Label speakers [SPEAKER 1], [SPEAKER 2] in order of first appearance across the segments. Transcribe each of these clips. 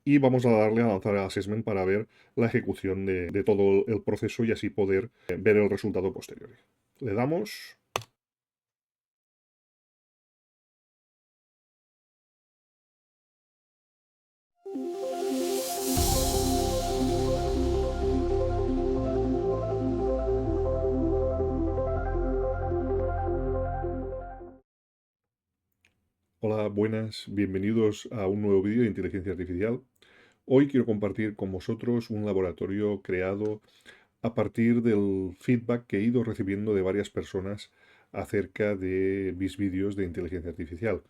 [SPEAKER 1] y vamos a darle a lanzar el assessment para ver la ejecución de todo el proceso y así poder ver el resultado posterior. Le damos. Hola, buenas, bienvenidos a un nuevo vídeo de inteligencia artificial. Hoy quiero compartir con vosotros un laboratorio creado a partir del feedback que he ido recibiendo de varias personas acerca de mis vídeos de inteligencia artificial.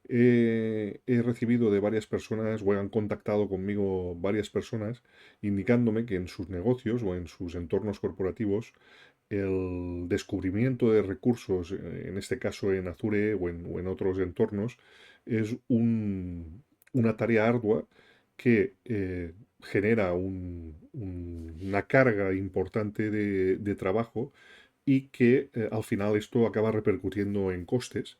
[SPEAKER 1] He recibido de varias personas o han contactado conmigo varias personas indicándome que en sus negocios o en sus entornos corporativos el descubrimiento de recursos, en este caso en Azure o en otros entornos, es una tarea ardua que genera una carga importante de trabajo y que al final esto acaba repercutiendo en costes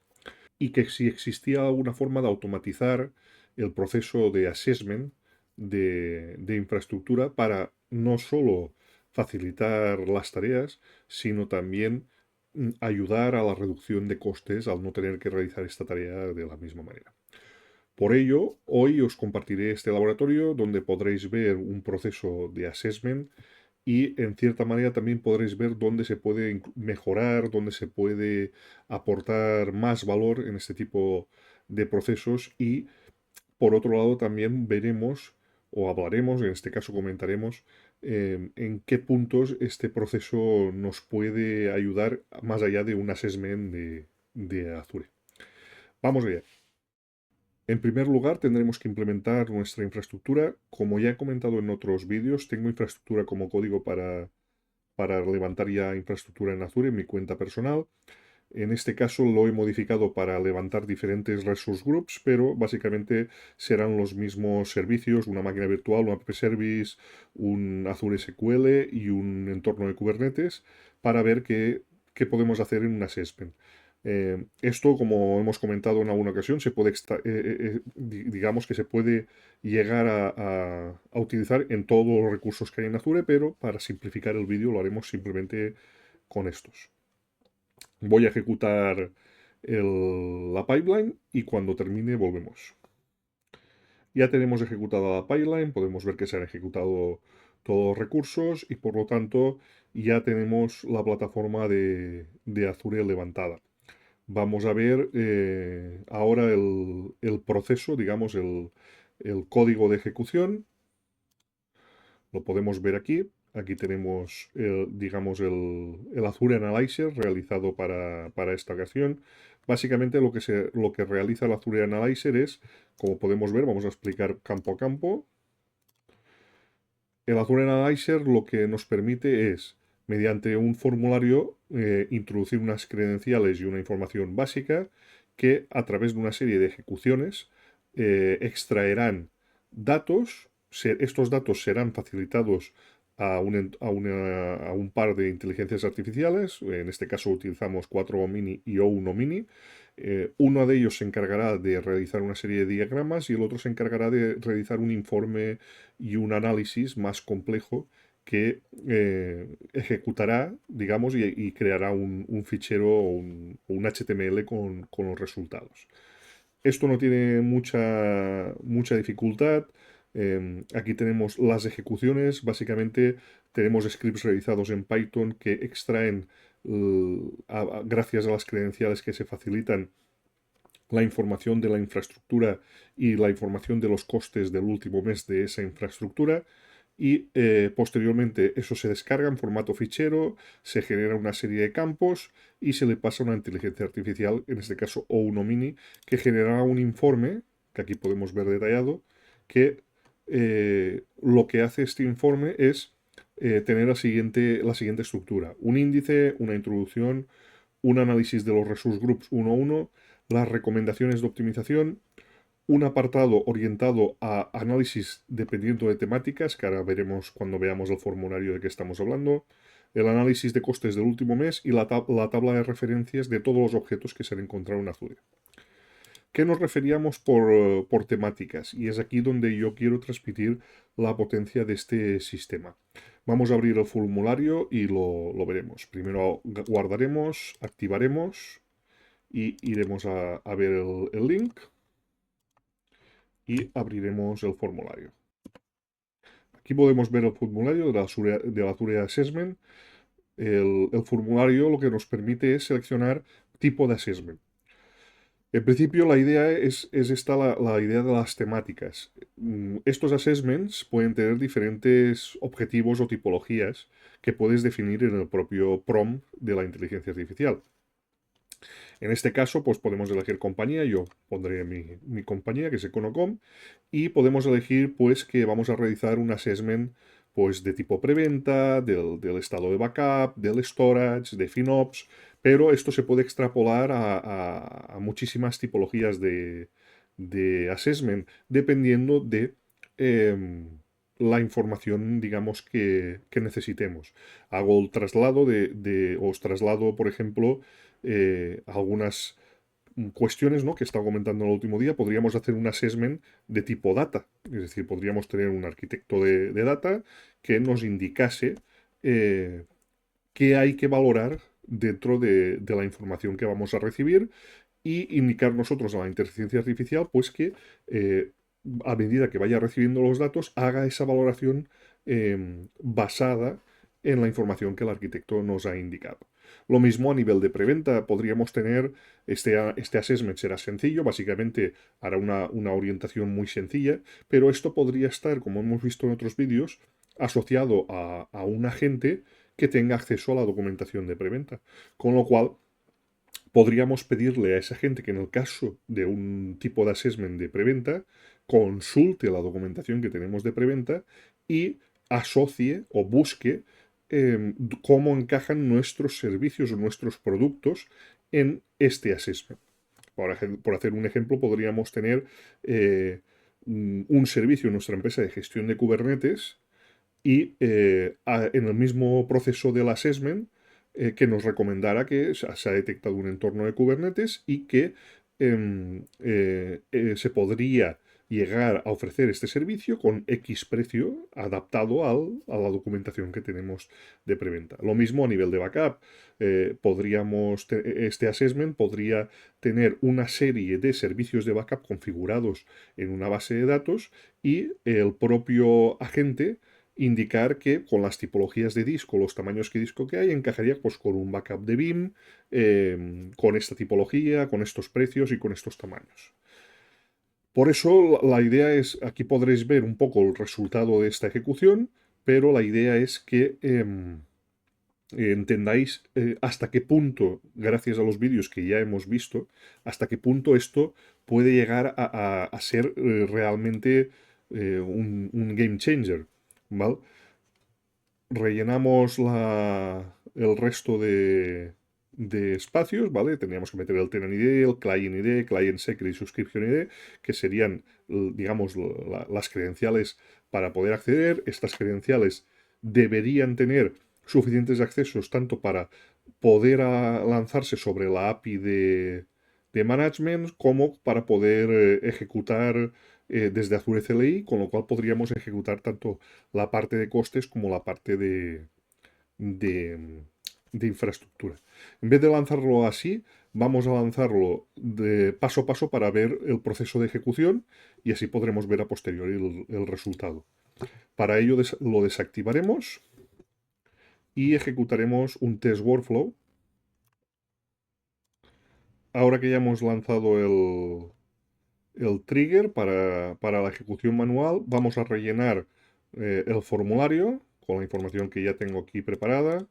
[SPEAKER 1] y que si existía alguna forma de automatizar el proceso de assessment de infraestructura para no solo facilitar las tareas, sino también ayudar a la reducción de costes al no tener que realizar esta tarea de la misma manera. Por ello, hoy os compartiré este laboratorio donde podréis ver un proceso de assessment y en cierta manera también podréis ver dónde se puede mejorar, dónde se puede aportar más valor en este tipo de procesos y por otro lado también veremos o hablaremos, en este caso comentaremos en qué puntos este proceso nos puede ayudar más allá de un assessment de Azure. Vamos allá. En primer lugar, tendremos que implementar nuestra infraestructura. Como ya he comentado en otros vídeos, tengo infraestructura como código para levantar ya infraestructura en Azure en mi cuenta personal. En este caso lo he modificado para levantar diferentes resource groups, pero básicamente serán los mismos servicios, una máquina virtual, un app service, un Azure SQL y un entorno de Kubernetes para ver qué podemos hacer en un assessment. Esto, como hemos comentado en alguna ocasión, se puede digamos que se puede llegar a utilizar en todos los recursos que hay en Azure, pero para simplificar el vídeo lo haremos simplemente con estos. Voy a ejecutar la pipeline y cuando termine volvemos. Ya tenemos ejecutada la pipeline, podemos ver que se han ejecutado todos los recursos y por lo tanto ya tenemos la plataforma de Azure levantada. Vamos a ver ahora el proceso, digamos el código de ejecución. Lo podemos ver aquí. Aquí tenemos, digamos, el Azure Analyzer realizado para esta ocasión. Básicamente lo que realiza el Azure Analyzer es, como podemos ver, vamos a explicar campo a campo. El Azure Analyzer lo que nos permite es, mediante un formulario, introducir unas credenciales y una información básica que a través de una serie de ejecuciones extraerán datos. Estos datos serán facilitados a un par de inteligencias artificiales. En este caso utilizamos 4 Mini y O1 Mini. Uno de ellos se encargará de realizar una serie de diagramas y el otro se encargará de realizar un informe y un análisis más complejo que ejecutará, digamos, y creará un fichero o un HTML con los resultados. Esto no tiene mucha dificultad. Aquí tenemos las ejecuciones. Básicamente tenemos scripts realizados en Python que extraen, gracias a las credenciales que se facilitan, la información de la infraestructura y la información de los costes del último mes de esa infraestructura y posteriormente eso se descarga en formato fichero, se genera una serie de campos y se le pasa a una inteligencia artificial, en este caso O1 Mini, que generará un informe, que aquí podemos ver detallado, que lo que hace este informe es tener la siguiente estructura: un índice, una introducción, un análisis de los resource groups 1 a 1, las recomendaciones de optimización, un apartado orientado a análisis dependiendo de temáticas, que ahora veremos cuando veamos el formulario de que estamos hablando, el análisis de costes del último mes y la tabla de referencias de todos los objetos que se han encontrado en Azure. ¿Qué nos referíamos por temáticas? Y es aquí donde yo quiero transmitir la potencia de este sistema. Vamos a abrir el formulario y lo veremos. Primero guardaremos, activaremos y iremos a ver el link y abriremos el formulario. Aquí podemos ver el formulario de la Azure Assessment. El formulario lo que nos permite es seleccionar tipo de assessment. En principio, la idea es esta la idea de las temáticas. Estos assessments pueden tener diferentes objetivos o tipologías que puedes definir en el propio prompt de la inteligencia artificial. En este caso, pues podemos elegir compañía. Yo pondré mi compañía, que es Econocom, y podemos elegir pues que vamos a realizar un assessment pues de tipo preventa, del estado de backup, del storage, de FinOps, pero esto se puede extrapolar a muchísimas tipologías de assessment dependiendo de la información, digamos, que necesitemos. Hago el traslado os traslado, por ejemplo, algunas cuestiones, ¿no?, que estaba comentando el último día. Podríamos hacer un assessment de tipo data, es decir, podríamos tener un arquitecto de data que nos indicase qué hay que valorar dentro de la información que vamos a recibir y indicar nosotros a la inteligencia artificial pues que a medida que vaya recibiendo los datos haga esa valoración basada en la información que el arquitecto nos ha indicado. Lo mismo a nivel de preventa, podríamos tener este assessment será sencillo, básicamente hará una orientación muy sencilla, pero esto podría estar, como hemos visto en otros vídeos, asociado a un agente que tenga acceso a la documentación de preventa. Con lo cual, podríamos pedirle a esa gente que en el caso de un tipo de assessment de preventa, consulte la documentación que tenemos de preventa y asocie o busque cómo encajan nuestros servicios o nuestros productos en este assessment. Por hacer un ejemplo, podríamos tener un servicio en nuestra empresa de gestión de Kubernetes y en el mismo proceso del assessment que nos recomendara que se ha detectado un entorno de Kubernetes y que se podría llegar a ofrecer este servicio con X precio adaptado a la documentación que tenemos de preventa. Lo mismo a nivel de backup. Este assessment podría tener una serie de servicios de backup configurados en una base de datos y el propio agente indicar que con las tipologías de disco, los tamaños de disco que hay, encajaría pues con un backup de BIM, con esta tipología, con estos precios y con estos tamaños. Por eso la idea es, aquí podréis ver un poco el resultado de esta ejecución, pero la idea es que entendáis hasta qué punto, gracias a los vídeos que ya hemos visto, hasta qué punto esto puede llegar a ser realmente un game changer, ¿vale? Rellenamos el resto de espacios, ¿vale? Tendríamos que meter el tenant ID, el client ID, client secret y subscription ID, que serían, digamos, las credenciales para poder acceder. Estas credenciales deberían tener suficientes accesos tanto para poder lanzarse sobre la API de management como para poder ejecutar desde Azure CLI, con lo cual podríamos ejecutar tanto la parte de costes como la parte de, de infraestructura. En vez de lanzarlo así, vamos a lanzarlo de paso a paso para ver el proceso de ejecución y así podremos ver a posteriori el resultado. Para ello lo desactivaremos y ejecutaremos un test workflow. Ahora que ya hemos lanzado el trigger para la ejecución manual, vamos a rellenar el formulario con la información que ya tengo aquí preparada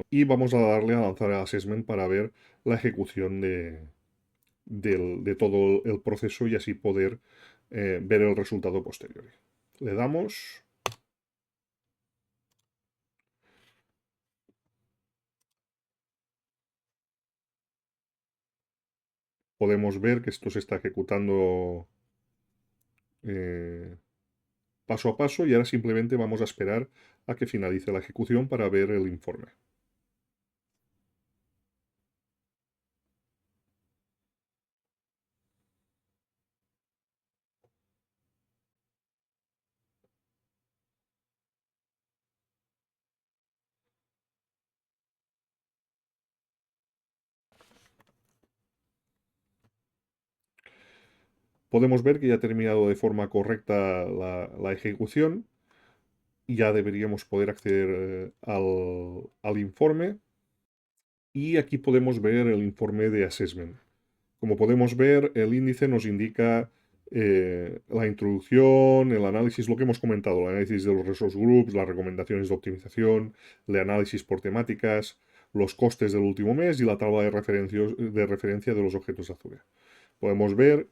[SPEAKER 1] y vamos a darle a lanzar el assessment para ver la ejecución de todo el proceso y así poder ver el resultado posterior. Le damos. Podemos ver que esto se está ejecutando paso a paso y ahora simplemente vamos a esperar a que finalice la ejecución para ver el informe. Podemos ver que ya ha terminado de forma correcta la ejecución. Ya deberíamos poder acceder al informe. Y aquí podemos ver el informe de assessment. Como podemos ver, el índice nos indica la introducción, el análisis, lo que hemos comentado, el análisis de los resource groups, las recomendaciones de optimización, el análisis por temáticas, los costes del último mes y la tabla de referencia de los objetos de Azure. Podemos ver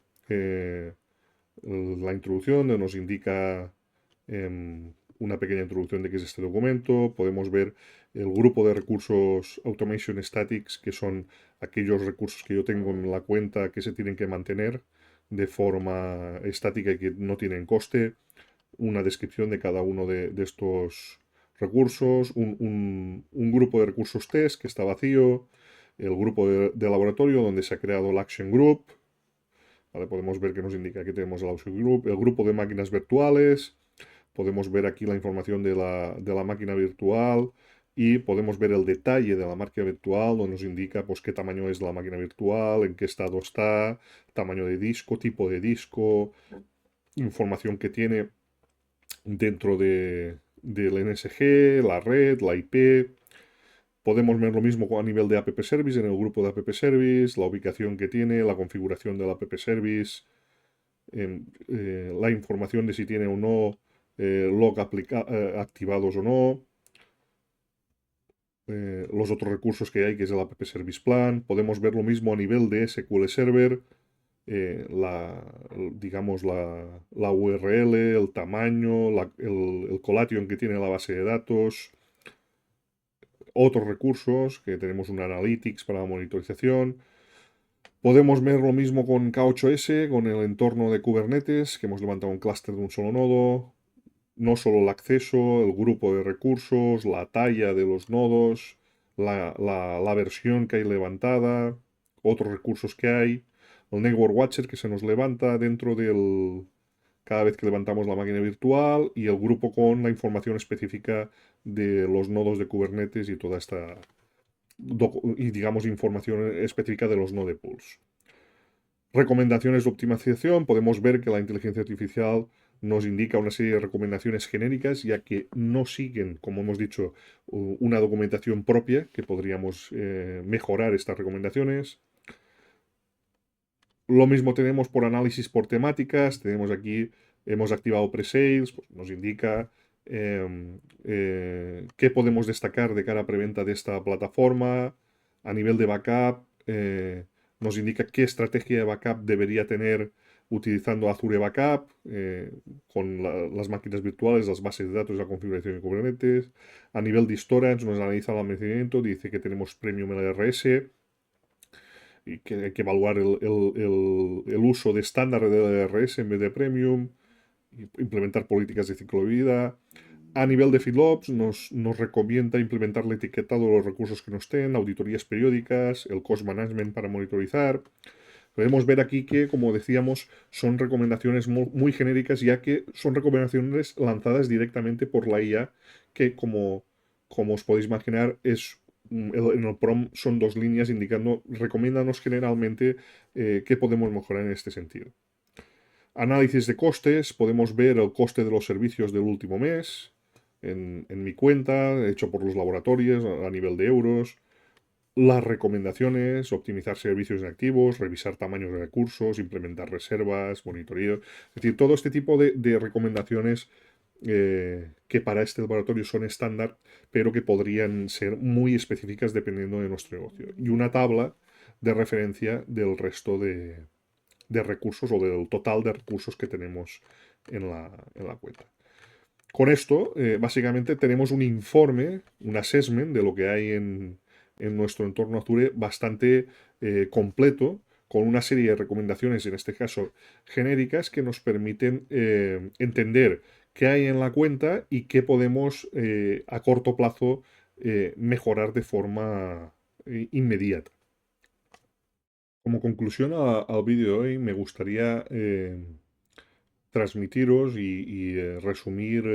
[SPEAKER 1] la introducción, donde nos indica una pequeña introducción de qué es este documento. Podemos ver el grupo de recursos Automation Statics, que son aquellos recursos que yo tengo en la cuenta que se tienen que mantener de forma estática y que no tienen coste. Una descripción de cada uno de estos recursos, un grupo de recursos test que está vacío, el grupo de laboratorio donde se ha creado el Action Group. ¿Vale? Podemos ver que nos indica que tenemos el Action Group, el grupo de máquinas virtuales. Podemos ver aquí la información de la máquina virtual y podemos ver el detalle de la máquina virtual, donde nos indica pues, qué tamaño es la máquina virtual, en qué estado está, tamaño de disco, tipo de disco, información que tiene dentro del NSG, la red, la IP. Podemos ver lo mismo a nivel de App Service, en el grupo de App Service, la ubicación que tiene, la configuración del App Service, la información de si tiene o no log activados o no, los otros recursos que hay, que es el App Service Plan. Podemos ver lo mismo a nivel de SQL Server, digamos la URL, el tamaño, el collation que tiene la base de datos, otros recursos, que tenemos un Analytics para la monitorización. Podemos ver lo mismo con K8S, con el entorno de Kubernetes, que hemos levantado un clúster de un solo nodo. No solo el acceso, el grupo de recursos, la talla de los nodos, la versión que hay levantada, otros recursos que hay, el Network Watcher que se nos levanta dentro del, cada vez que levantamos la máquina virtual y el grupo con la información específica de los nodos de Kubernetes y toda esta, y digamos, información específica de los node pools. Recomendaciones de optimización. Podemos ver que la inteligencia artificial nos indica una serie de recomendaciones genéricas, ya que no siguen, como hemos dicho, una documentación propia, que podríamos mejorar estas recomendaciones. Lo mismo tenemos por análisis por temáticas. Tenemos aquí, hemos activado pre-sales, pues nos indica qué podemos destacar de cara a preventa de esta plataforma. A nivel de backup, nos indica qué estrategia de backup debería tener utilizando Azure Backup, con las máquinas virtuales, las bases de datos y la configuración de Kubernetes. A nivel de storage, nos analiza el almacenamiento, dice que tenemos Premium LRS y que hay que evaluar el uso de estándar de LRS en vez de Premium, implementar políticas de ciclo de vida. A nivel de FinOps nos recomienda implementar el etiquetado de los recursos que nos estén, auditorías periódicas, el cost management para monitorizar. Podemos ver aquí que, como decíamos, son recomendaciones muy genéricas, ya que son recomendaciones lanzadas directamente por la IA, que como os podéis imaginar, en el prompt son dos líneas indicando, recomiéndanos generalmente qué podemos mejorar en este sentido. Análisis de costes, podemos ver el coste de los servicios del último mes en mi cuenta, hecho por los laboratorios a nivel de euros. Las recomendaciones, optimizar servicios inactivos, revisar tamaños de recursos, implementar reservas, monitoreo. Es decir, todo este tipo de recomendaciones que para este laboratorio son estándar, pero que podrían ser muy específicas dependiendo de nuestro negocio. Y una tabla de referencia del resto de recursos o del total de recursos que tenemos en la cuenta. Con esto, básicamente tenemos un informe, un assessment de lo que hay en nuestro entorno Azure bastante completo, con una serie de recomendaciones, en este caso genéricas, que nos permiten entender qué hay en la cuenta y qué podemos a corto plazo mejorar de forma inmediata. Como conclusión al vídeo de hoy, me gustaría transmitiros y resumir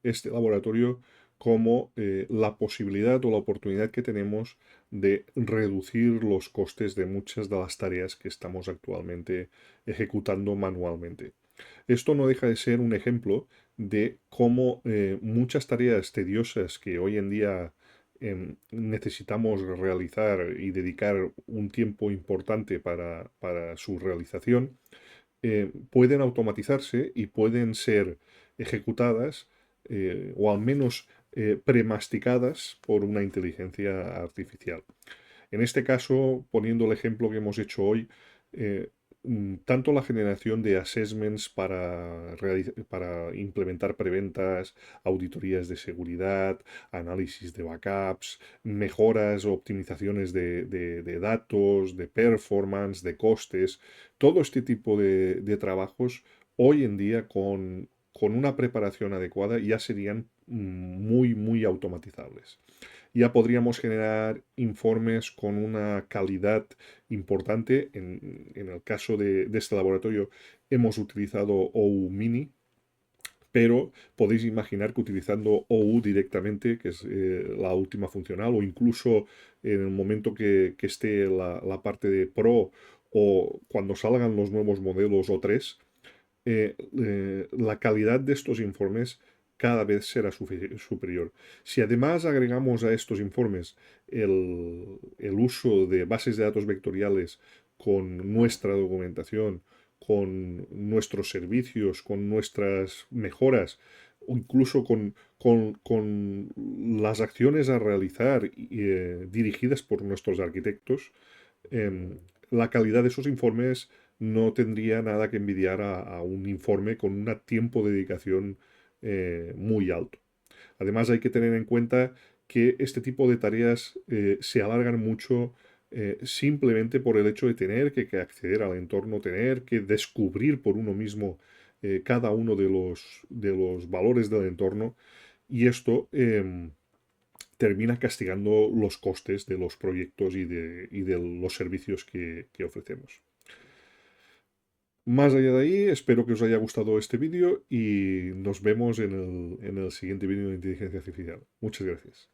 [SPEAKER 1] este laboratorio como la posibilidad o la oportunidad que tenemos de reducir los costes de muchas de las tareas que estamos actualmente ejecutando manualmente. Esto no deja de ser un ejemplo de cómo muchas tareas tediosas que hoy en día necesitamos realizar y dedicar un tiempo importante para su realización, pueden automatizarse y pueden ser ejecutadas o al menos premasticadas por una inteligencia artificial. En este caso, poniendo el ejemplo que hemos hecho hoy, eh, tanto la generación de assessments para implementar preventas, auditorías de seguridad, análisis de backups, mejoras o optimizaciones de datos, de performance, de costes, todo este tipo de trabajos hoy en día con una preparación adecuada ya serían muy automatizables. Ya podríamos generar informes con una calidad importante. En el caso de este laboratorio hemos utilizado OU Mini, pero podéis imaginar que utilizando OU directamente, que es la última funcional, o incluso en el momento que esté la parte de Pro o cuando salgan los nuevos modelos O3, la calidad de estos informes cada vez será superior. Si además agregamos a estos informes el uso de bases de datos vectoriales con nuestra documentación, con nuestros servicios, con nuestras mejoras, o incluso con las acciones a realizar dirigidas por nuestros arquitectos, la calidad de esos informes no tendría nada que envidiar a un informe con un tiempo de dedicación muy alto. Además, hay que tener en cuenta que este tipo de tareas se alargan mucho simplemente por el hecho de tener que acceder al entorno, tener que descubrir por uno mismo cada uno de los valores del entorno, y esto termina castigando los costes de los proyectos y de los servicios que ofrecemos. Más allá de ahí, espero que os haya gustado este vídeo y nos vemos en el siguiente vídeo de inteligencia artificial. Muchas gracias.